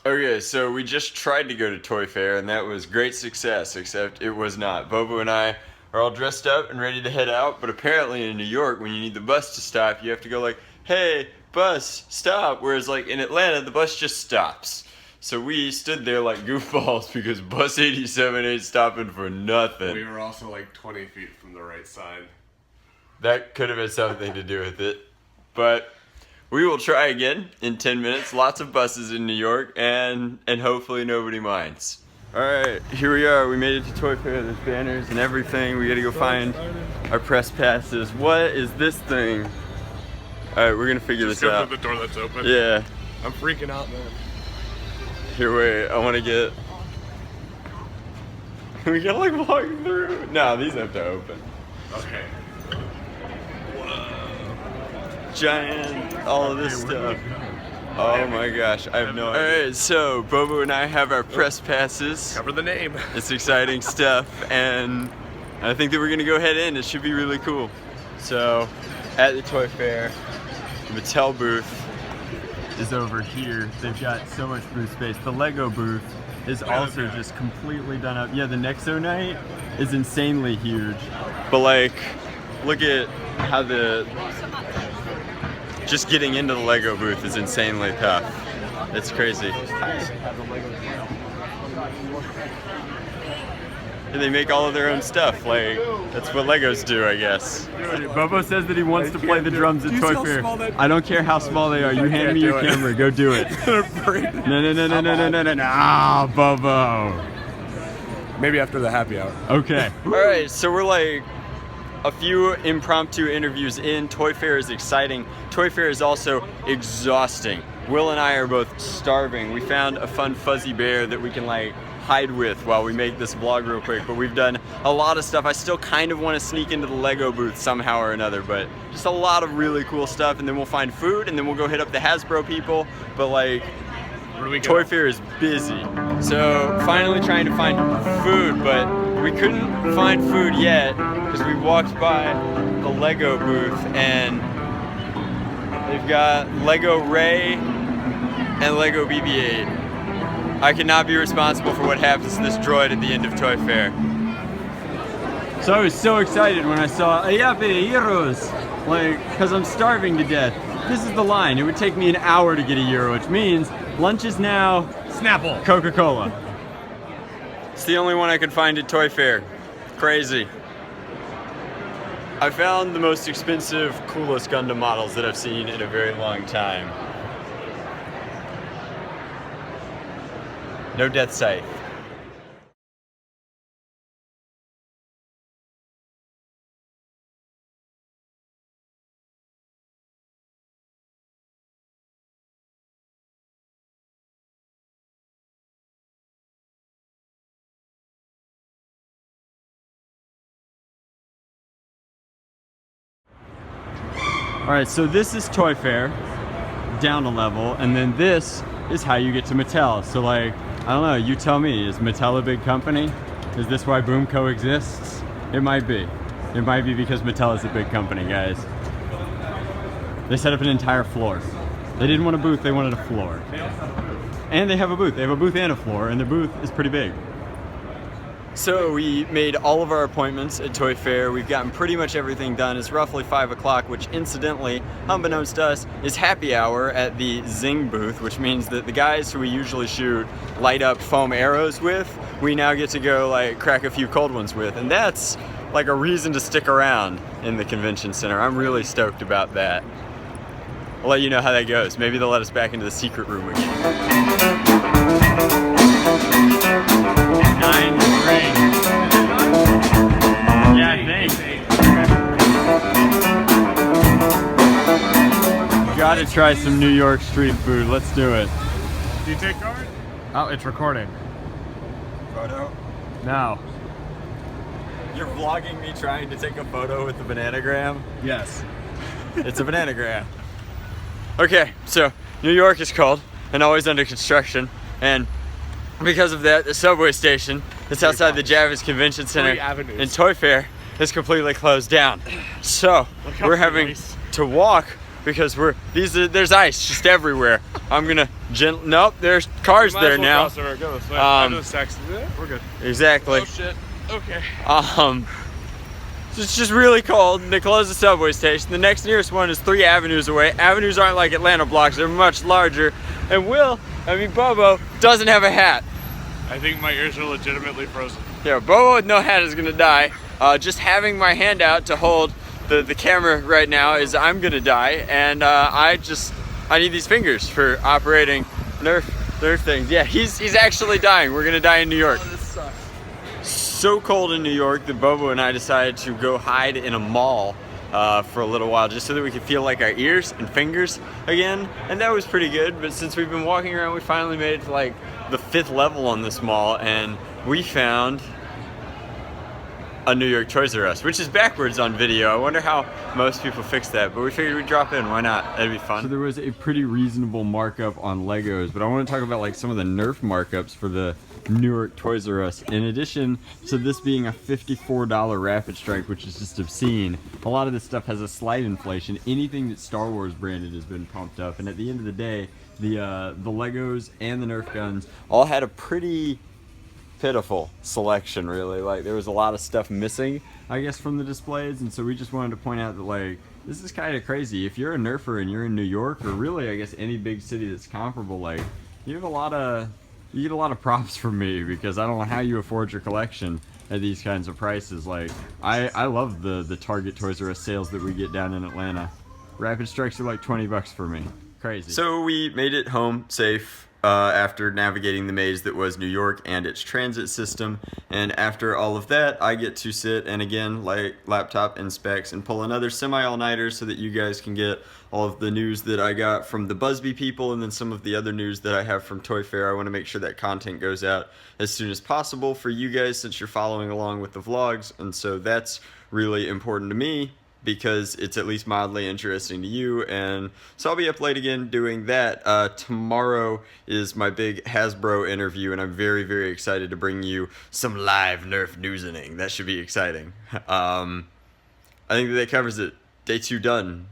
Okay, so we just tried to go to Toy Fair, and that was great success, except it was not. Bobo and I are all dressed up and ready to head out, but apparently in New York, when you need the bus to stop, you have to go like, hey, bus, stop, whereas like in Atlanta, the bus just stops. So we stood there like goofballs because bus 87 ain't stopping for nothing. We were also like 20 feet from the right side. That could have had something to do with it, but we will try again in 10 minutes. Lots of buses in New York, and hopefully nobody minds. All right, here we are. We made it to Toy Fair. There's banners and everything. We gotta go find our press passes. What is this thing? All right, we're gonna figure this out. Just go through the door that's open. Yeah. I'm freaking out, man. Here, wait. I want to get. We gotta like walk through. No, these have to open. Okay. Giant, all of this stuff. Oh my gosh, I have no idea. Alright, so Bobo and I have our press passes. Cover the name. It's exciting stuff, and I think that we're gonna go head in. It should be really cool. So, at the Toy Fair, the Mattel booth is over here. They've got so much booth space. The Lego booth is also just completely done up. Yeah, the Nexo Night is insanely huge. But like, look at how just getting into the Lego booth is insanely tough. It's crazy. And they make all of their own stuff. Like, that's what Legos do, I guess. Bobo says that he wants to play the drums at Toy Fair. I don't care how small they are. You hand me your camera. Go do it. No, Bobo. Maybe after the happy hour. Okay. All right, so we're like a few impromptu interviews in. Toy Fair is exciting. Toy Fair is also exhausting. Will and I are both starving. We found a fun fuzzy bear that we can like hide with while we make this vlog real quick, but we've done a lot of stuff. I still kind of want to sneak into the Lego booth somehow or another, but just a lot of really cool stuff, and then we'll find food, and then we'll go hit up the Hasbro people, but like, Toy Fair is busy. So finally trying to find food, but we couldn't find food yet because we walked by the Lego booth and they've got Lego Ray and Lego BB-8. I cannot be responsible for what happens to this droid at the end of Toy Fair. So I was so excited when I saw Ayape Heroes, like, because I'm starving to death. This is the line. It would take me an hour to get a euro, which means lunch is now Snapple, Coca-Cola. It's the only one I could find at Toy Fair. Crazy. I found the most expensive, coolest Gundam models that I've seen in a very long time. No Death Scythe. Alright, so this is Toy Fair, down a level, and then this is how you get to Mattel. So like, I don't know, you tell me, is Mattel a big company? Is this why Boomco exists? It might be. It might be because Mattel is a big company, guys. They set up an entire floor. They didn't want a booth, they wanted a floor. And they have a booth. They have a booth and a floor, and their booth is pretty big. So we made all of our appointments at Toy Fair. We've gotten pretty much everything done. It's roughly 5 o'clock, which incidentally, unbeknownst to us, is happy hour at the Zing booth, which means that the guys who we usually shoot light up foam arrows with, we now get to go like crack a few cold ones with. And that's like a reason to stick around in the convention center. I'm really stoked about that. I'll let you know how that goes. Maybe they'll let us back into the secret room again. 9 rings. Yeah, thanks. Gotta try some New York street food. Let's do it. Do you take card? Oh, it's recording. Photo? No. You're vlogging me trying to take a photo with the bananagram? Yes. It's a bananagram. Okay, so New York is cold and always under construction, and because of that, the subway station that's outside the Javits Convention Center and Toy Fair is completely closed down. So we're having to walk because there's ice just everywhere. I'm gonna nope, there's cars there now. Go this way. We're good. Exactly. Oh shit. Okay. So it's just really cold, and they closed the subway station. The next nearest one is 3 avenues away. Avenues aren't like Atlanta blocks, they're much larger. And Bobo doesn't have a hat. I think my ears are legitimately frozen. Yeah, Bobo with no hat is gonna die. Just having my hand out to hold the camera right now is I'm gonna die, and I need these fingers for operating Nerf things. Yeah, he's actually dying. We're gonna die in New York. Oh, this sucks. So cold in New York that Bobo and I decided to go hide in a mall for a little while, just so that we could feel like our ears and fingers again, and that was pretty good. But since we've been walking around, we finally made it to like the 5th level on this mall, and we found a New York Toys R Us, which is backwards on video. I wonder how most people fix that, but we figured we'd drop in. Why not? That'd be fun. So there was a pretty reasonable markup on Legos, but I want to talk about like some of the Nerf markups for the New York Toys R Us. In addition to this being a $54 Rapid Strike, which is just obscene, a lot of this stuff has a slight inflation. Anything that's Star Wars branded has been pumped up, and at the end of the day, the Legos and the Nerf guns all had a pretty pitiful selection, really. Like, there was a lot of stuff missing, I guess, from the displays, and so we just wanted to point out that, like, this is kind of crazy. If you're a Nerfer and you're in New York, or really, I guess, any big city that's comparable, like, you get a lot of props from me, because I don't know how you afford your collection at these kinds of prices. Like, I love the Target Toys R Us sales that we get down in Atlanta. Rapid Strikes are like 20 bucks for me. Crazy. So we made it home safe after navigating the maze that was New York and its transit system, and after all of that, I get to sit and again, like, laptop and specs and pull another semi-all-nighter so that you guys can get all of the news that I got from the Busby people, and then some of the other news that I have from Toy Fair. I want to make sure that content goes out as soon as possible for you guys, since you're following along with the vlogs, and so that's really important to me, because it's at least mildly interesting to you. And so I'll be up late again doing that. Tomorrow is my big Hasbro interview, and I'm very, very excited to bring you some live Nerf newsing. That should be exciting. I think that covers it. Day 2 done.